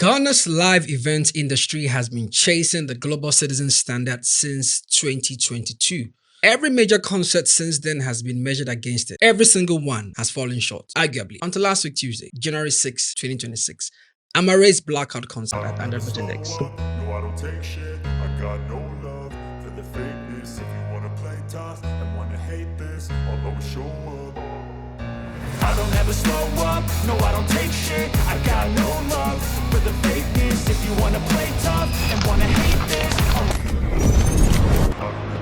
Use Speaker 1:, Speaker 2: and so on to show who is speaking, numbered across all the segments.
Speaker 1: Ghana's live events industry has been chasing the global citizen standard since 2022. Every major concert since then has been measured against it. Every single one has fallen short, arguably, until last week Tuesday, January 6, 2026. Amarae's Blackout concert at Andrew Index.
Speaker 2: No, I don't take shit. I got no love for the fakeness. If you wanna play tough and wanna hate this, I'll always show up. I don't ever slow up. No, I don't take shit. I got no love for the fakeness. If you wanna play tough and wanna hate this, I don't ever slow up. No,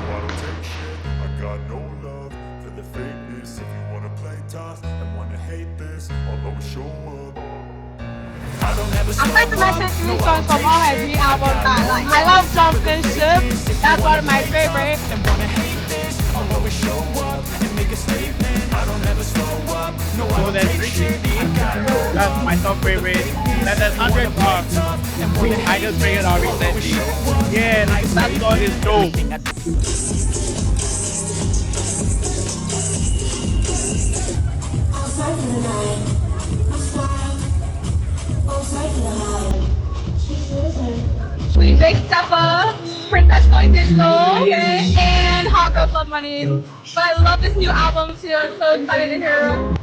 Speaker 2: I don't take shit. I got no love for the fakeness. If you wanna play tough and wanna hate this, I'll always show up.
Speaker 3: I like the message three songs from all my three albums that I like. I love Jumping Ship. That's one of my favorites.
Speaker 2: And wanna hate this, I'll always show up and make a statement. I don't ever slow up. No, I don't take shit.
Speaker 4: That's my top favorite. That's 100 bucks. I just bring it out recently. Yeah, like that song is dope.
Speaker 3: Big Stepper, Princess Going Digital, and Hot Girl Club Money. But I love this new album too. I'm so excited to hear it.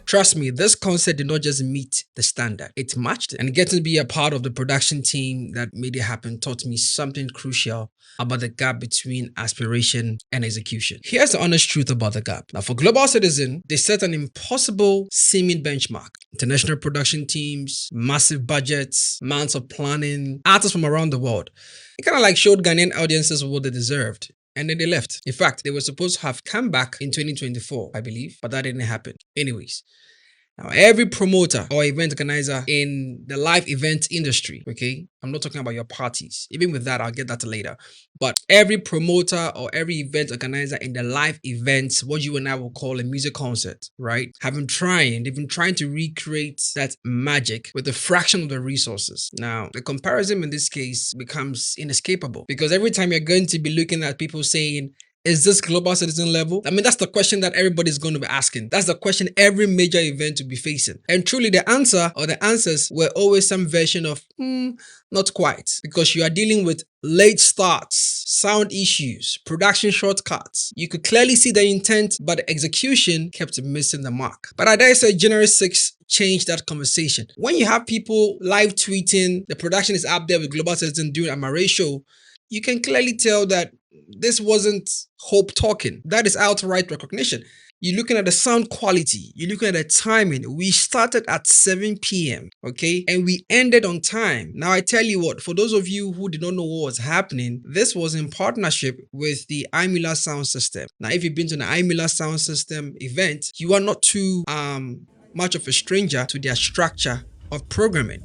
Speaker 1: Trust me, this concert did not just meet the standard, it matched it. And getting to be a part of the production team that made it happen taught me something crucial about the gap between aspiration and execution. Here's the honest truth about the gap. Now, for Global Citizen, they set an impossible seeming benchmark. International production teams, massive budgets, months of planning, artists from around the world. It kind of like showed Ghanaian audiences what they deserved. And then they left. In fact, they were supposed to have come back in 2024, I believe, but that didn't happen. Anyways, now every promoter or event organizer in the live event industry, okay, I'm not talking about your parties. Even with that, I'll get that later. But every promoter or every event organizer in the live events, what you and I will call a music concert, right, they've been trying to recreate that magic with a fraction of the resources. Now, the comparison in this case becomes inescapable because every time you're going to be looking at people saying, is this global citizen level? I mean, that's the question that everybody's going to be asking. That's the question every major event will be facing. And truly the answer or the answers were always some version of, not quite. Because you are dealing with late starts, sound issues, production shortcuts. You could clearly see the intent, but the execution kept missing the mark. But I dare say January 6th changed that conversation. When you have people live tweeting, the production is up there with Global Citizen doing a Amaarae show, you can clearly tell that this wasn't hope talking. That is outright recognition. You're looking at the sound quality. You're looking at the timing. We started at 7 p.m., okay? And we ended on time. Now, I tell you what, for those of you who did not know what was happening, this was in partnership with the iMila sound system. Now, if you've been to the iMila sound system event, you are not too much of a stranger to their structure of programming.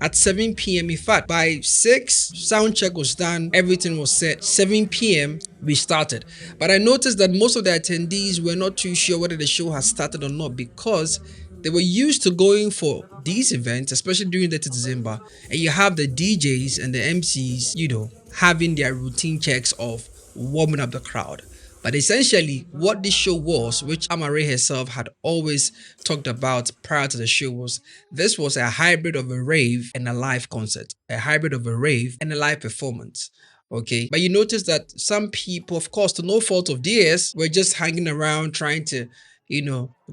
Speaker 1: At 7 p.m. in fact, by 6, sound check was done, everything was set. 7 p.m. we started. But I noticed that most of the attendees were not too sure whether the show has started or not because they were used to going for these events, especially during the December, and you have the DJs and the MCs, having their routine checks of warming up the crowd. But essentially, what this show was, which Amaarae herself had always talked about prior to the show, was this was a hybrid of a rave and a live concert, a hybrid of a rave and a live performance. Okay, but you notice that some people, of course, to no fault of theirs, were just hanging around trying to,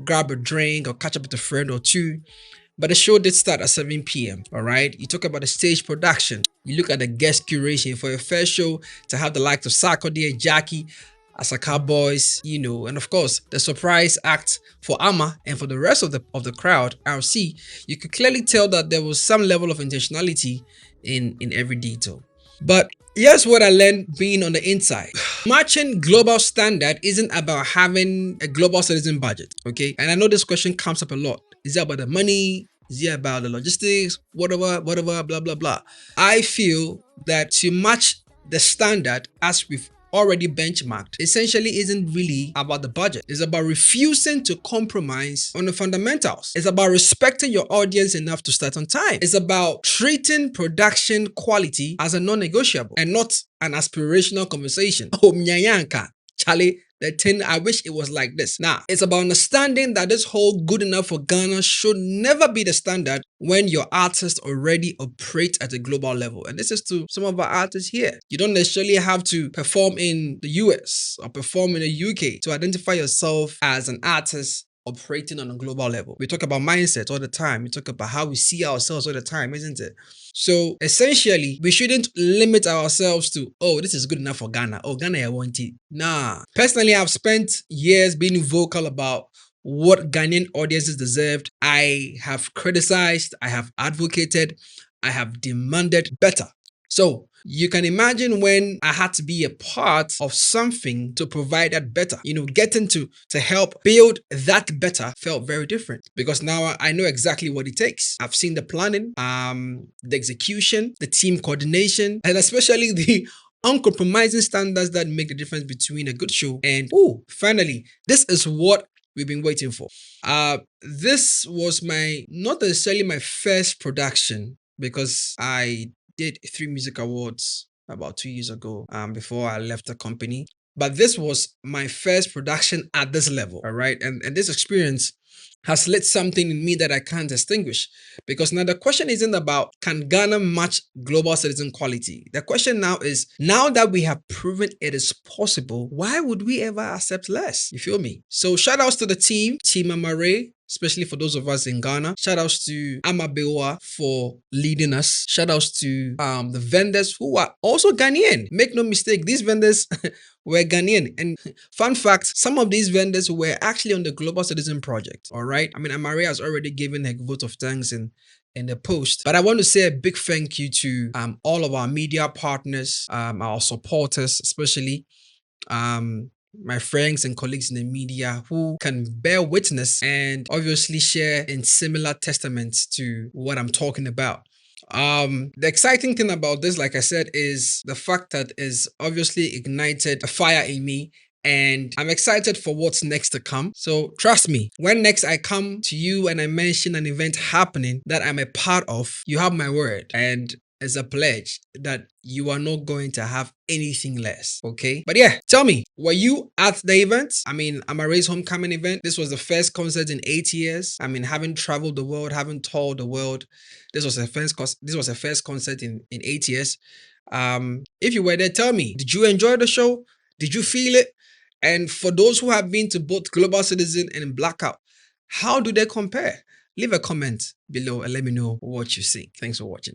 Speaker 1: grab a drink or catch up with a friend or two. But the show did start at 7 p.m. All right. You talk about the stage production. You look at the guest curation for your first show to have the likes of Sarkodie, Jackie. Asaka Boys, and of course the surprise act for Ama and for the rest of the crowd, RC, you could clearly tell that there was some level of intentionality in every detail. But here's what I learned being on the inside. Matching global standard isn't about having a global citizen budget, okay? And I know this question comes up a lot. Is it about the money? Is it about the logistics? Whatever, blah, blah, blah. I feel that to match the standard as we've already benchmarked essentially isn't really about the budget. It's about refusing to compromise on the fundamentals. It's about respecting your audience enough to start on time. It's about treating production quality as a non-negotiable and not an aspirational conversation. Oh, mnyanka, Charlie, the thing, I wish it was like this. Now, it's about understanding that this whole good enough for Ghana should never be the standard when your artists already operate at a global level. And this is to some of our artists here. You don't necessarily have to perform in the US or perform in the UK to identify yourself as an artist operating on a global level. We talk about mindset all the time. We talk about how we see ourselves all the time, isn't it? So essentially, we shouldn't limit ourselves to, oh, this is good enough for Ghana. Oh, Ghana, I want it. Nah. Personally, I've spent years being vocal about what Ghanaian audiences deserved. I have criticized, I have advocated, I have demanded better. So you can imagine when I had to be a part of something to provide that better, getting to help build that better felt very different because now I know exactly what it takes. I've seen the planning, the execution, the team coordination, and especially the uncompromising standards that make the difference between a good show and, finally, this is what we've been waiting for. This was not necessarily my first production because I did 3 music awards about 2 years ago before I left the company. But this was my first production at this level, all right? And this experience has lit something in me that I can't distinguish. Because now the question isn't about can Ghana match global citizen quality? The question now is, now that we have proven it is possible, why would we ever accept less? You feel me? So shout outs to the team Amaarae, especially for those of us in Ghana. Shout outs to Amabewa for leading us. Shout outs to the vendors who are also Ghanaian. Make no mistake, these vendors were Ghanaian. And fun fact, some of these vendors were actually on the Global Citizen Project. All right. I mean, Amaarae has already given her vote of thanks in the post. But I want to say a big thank you to all of our media partners, our supporters, especially my friends and colleagues in the media who can bear witness and obviously share in similar testaments to what I'm talking about. The exciting thing about this, like I said, is the fact that it's obviously ignited a fire in me. And I'm excited for what's next to come. So trust me, when next I come to you and I mention an event happening that I'm a part of, you have my word. And it's a pledge that you are not going to have anything less, okay? But yeah, tell me, were you at the event? I mean, Amarae's homecoming event. This was the first concert in 8 years. I mean, having traveled the world, having toured the world, this was a first concert in 8 years. If you were there, tell me, did you enjoy the show? Did you feel it? And for those who have been to both Global Citizen and Blackout, how do they compare? Leave a comment below and let me know what you think. Thanks for watching.